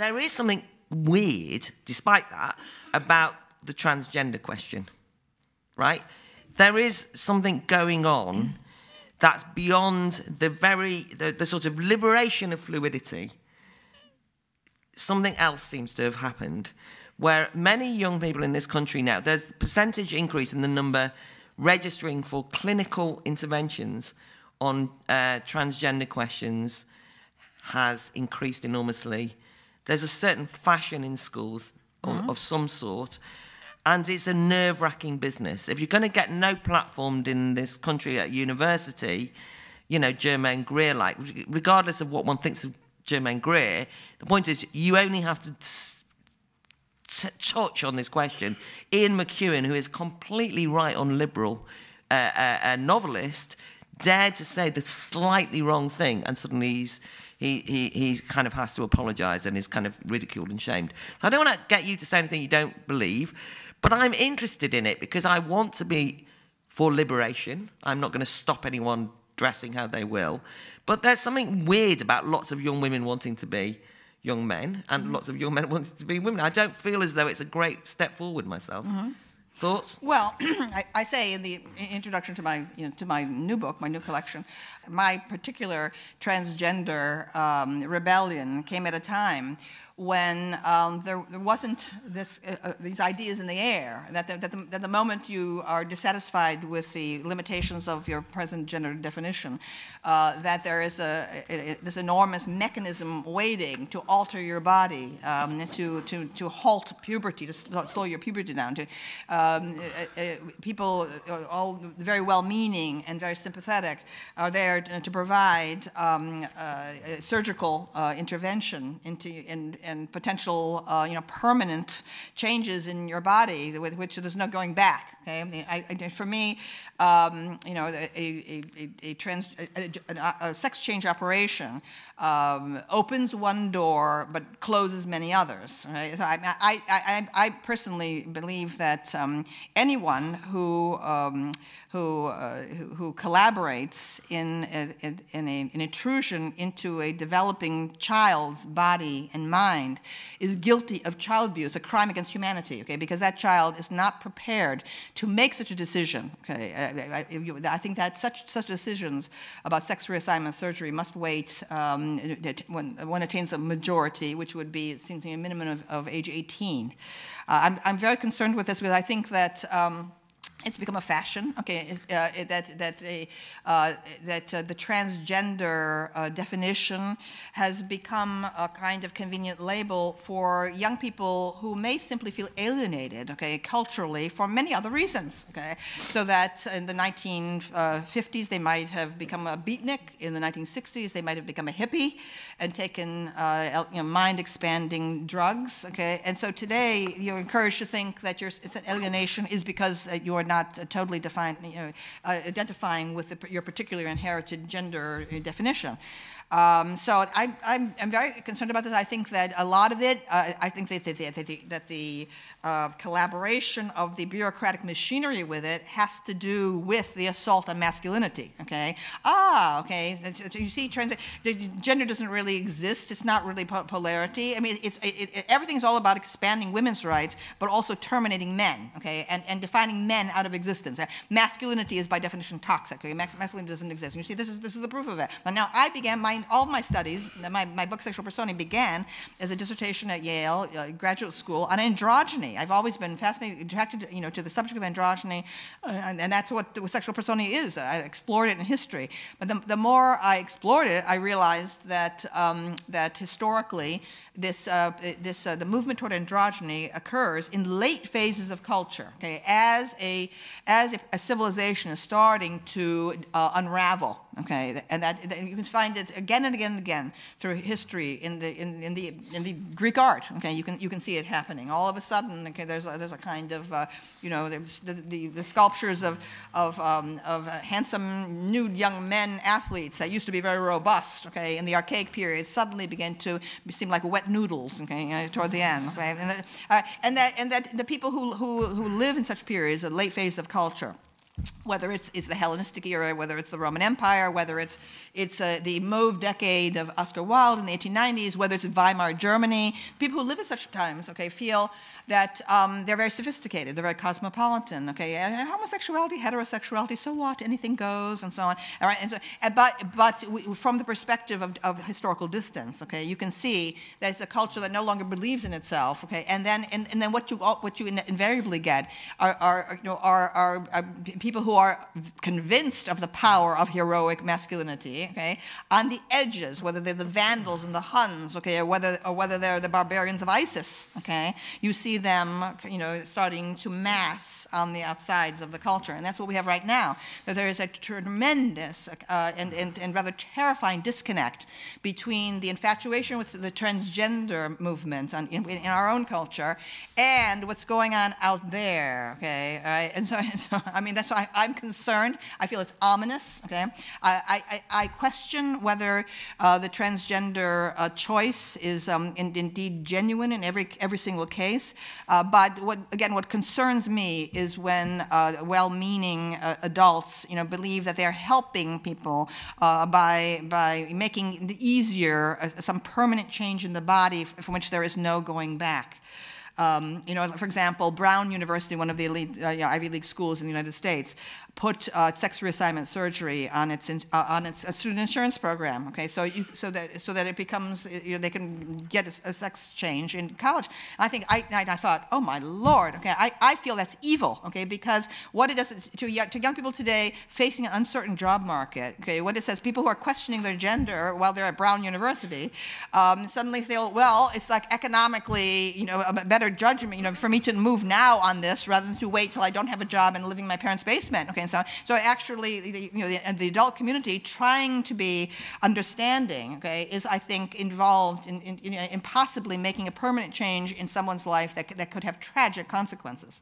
there is something weird, despite that, about the transgender question, right? There is something going on that's beyond the sort of liberation of fluidity. Something else seems to have happened, where many young people in this country now, there's a percentage increase in the number registering for clinical interventions on transgender questions has increased enormously. There's a certain fashion in schools of some sort, and it's a nerve-wracking business. If you're going to get no platformed in this country at university, you know, Germaine Greer-like, regardless of what one thinks of Germaine Greer, the point is you only have to touch on this question. Ian McEwan, who is completely right on liberal, a novelist, dared to say the slightly wrong thing, and suddenly he kind of has to apologise and is kind of ridiculed and shamed. So I don't want to get you to say anything you don't believe, but I'm interested in it because I want to be for liberation. I'm not going to stop anyone dressing how they will. But there's something weird about lots of young women wanting to be young men and lots of young men wanting to be women. I don't feel as though it's a great step forward myself. Thoughts? Well, I say in the introduction to my new book, my new collection, my particular transgender rebellion came at a time when there wasn't these ideas in the air, that the moment you are dissatisfied with the limitations of your present gender definition, that there is this enormous mechanism waiting to alter your body, to halt puberty, to slow your puberty down. People, all very well-meaning and very sympathetic, are there to provide surgical intervention and potential, permanent changes in your body with which there's no going back. Okay, for me, a sex change operation opens one door but closes many others. Right? So I personally believe that anyone who collaborates in an intrusion into a developing child's body and mind is guilty of child abuse, a crime against humanity, okay? Because that child is not prepared to make such a decision, okay? I think that such decisions about sex reassignment surgery must wait when one attains a majority, which would be, it seems to me, a minimum of age 18. I'm very concerned with this because I think that it's become a fashion, okay, that the transgender definition has become a kind of convenient label for young people who may simply feel alienated, okay, culturally for many other reasons, okay. So that in the 1950s they might have become a beatnik, in the 1960s they might have become a hippie and taken mind-expanding drugs, okay. And so today you're encouraged to think that it's an alienation is because you are not totally defined, identifying with your particular inherited gender definition. So I'm very concerned about this. I think that a lot of it, I think that the collaboration of the bureaucratic machinery with it has to do with the assault on masculinity, okay? Okay, so you see, gender doesn't really exist. It's not really polarity. I mean, everything's all about expanding women's rights, but also terminating men, okay, and defining men out of existence. Masculinity is by definition toxic, okay? Masculinity doesn't exist. And you see, this is the proof of it. Now I began all of my studies, my book Sexual Personae began as a dissertation at Yale graduate school on androgyny. I've always been fascinated, attracted, to the subject of androgyny, and that's what Sexual Personae is. I explored it in history, but the more I explored it, I realized that that historically the movement toward androgyny occurs in late phases of culture, okay, as a civilization is starting to unravel, okay, and that you can find it again and again and again through history in the Greek art, okay, you can see it happening. All of a sudden, okay, there's a kind of the sculptures of handsome nude young men athletes that used to be very robust, okay, in the archaic period suddenly began to seem like wet noodles, okay, toward the end, okay, and that the people who live in such periods, a late phase of culture, whether it's the Hellenistic era, whether it's the Roman Empire, whether it's the Mauve decade of Oscar Wilde in the 1890s, whether it's Weimar Germany. People who live at such times, okay, feel that they're very sophisticated, they're very cosmopolitan, okay. Homosexuality, heterosexuality, so what? Anything goes, and so on. All right, and so, but from the perspective of historical distance, okay, you can see that it's a culture that no longer believes in itself, okay. And then what you invariably get are people who are convinced of the power of heroic masculinity, okay, on the edges, whether they're the Vandals and the Huns, okay, or whether they're the barbarians of ISIS, okay. You see them, starting to mass on the outsides of the culture, and that's what we have right now. That there is a tremendous and rather terrifying disconnect between the infatuation with the transgender movement in our own culture and what's going on out there, okay. And so I mean, that's why I'm concerned. I feel it's ominous, okay. I question whether the transgender choice is indeed genuine in every single case. But what concerns me is when well-meaning adults, believe that they're helping people by making it easier some permanent change in the body from which there is no going back. For example, Brown University, one of the elite Ivy League schools in the United States, put sex reassignment surgery on its student insurance program. Okay, so that it becomes they can get a sex change in college. And I thought, oh my Lord, okay, I feel that's evil. Okay, because what it does to young people today facing an uncertain job market. Okay, what it says, people who are questioning their gender while they're at Brown University suddenly feel, well, it's like economically a better judgment for me to move now on this rather than to wait till I don't have a job and living in my parents' basement. Okay, and so actually the adult community trying to be understanding, okay, is, I think, involved in possibly making a permanent change in someone's life that could have tragic consequences.